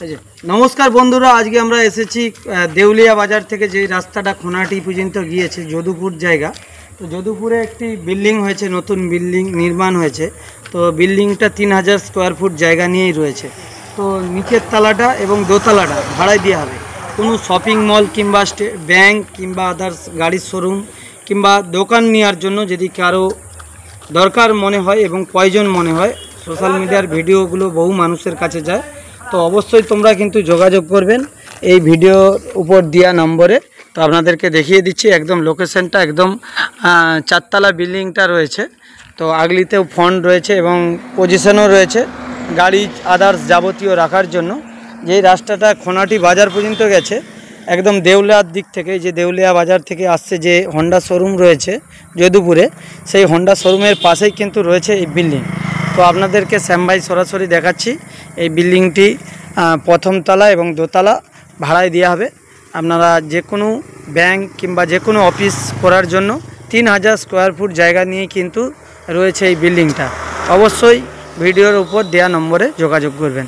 नमस्कार बंधुरा आज के আমরা এসেছি দেউলিয়া বাজার থেকে যে রাস্তাটা খোনাটি পর্যন্ত গিয়েছে যদুপুর জায়গা। তো যদুপুরে একটি বিল্ডিং হয়েছে, নতুন বিল্ডিং নির্মাণ হয়েছে। তো বিল্ডিংটা 3000 স্কয়ার ফুট জায়গা নিয়েই রয়েছে। তো নিচের তলাটা এবং দোতলাটা ভাড়ায় দেওয়া হবে। কোনো শপিং মল কিংবা ব্যাংক কিংবা আদার্স গাড়ির শোরুম কিংবা দোকান নেওয়ার জন্য যদি কারো দরকার মনে হয় এবং প্রয়োজন মনে হয়, সোশ্যাল মিডিয়ার ভিডিওগুলো বহু মানুষের কাছে যায়, তো অবশ্যই তোমরা কিন্তু যোগাযোগ করবেন এই ভিডিওর উপর দেওয়া নম্বরে। তো আপনাদেরকে দেখিয়ে দিচ্ছি একদম লোকেশনটা, একদম 4 তলা বিল্ডিংটা রয়েছে। তো আগলিতেও ফন্ট রয়েছে এবং পজিশনও রয়েছে গাড়ি আদার্স যাবতীয় রাখার জন্য। যেই রাস্তাটা খোনাটি বাজার পর্যন্ত গেছে একদম দেউলিয়ার দিক থেকে, যে দেউলিয়া বাজার থেকে আসছে যে হন্ডা শোরুম রয়েছে যদুপুরে, সেই হন্ডা শোরুমের পাশেই কিন্তু রয়েছে এই বিল্ডিং। তো আপনাদেরকে শ্যাম ভাই সরাসরি দেখাচ্ছি। এই বিল্ডিংটি প্রথম তলা এবং দোতলা ভাড়ায় দেওয়া হবে। আপনারা যে কোনো ব্যাংক কিংবা যে কোনো অফিস করার জন্য 3000 স্কয়ার ফুট জায়গা নিয়ে কিন্তু রয়েছে এই বিল্ডিংটা। অবশ্যই ভিডিওর উপর দেওয়া নম্বরে যোগাযোগ করবেন।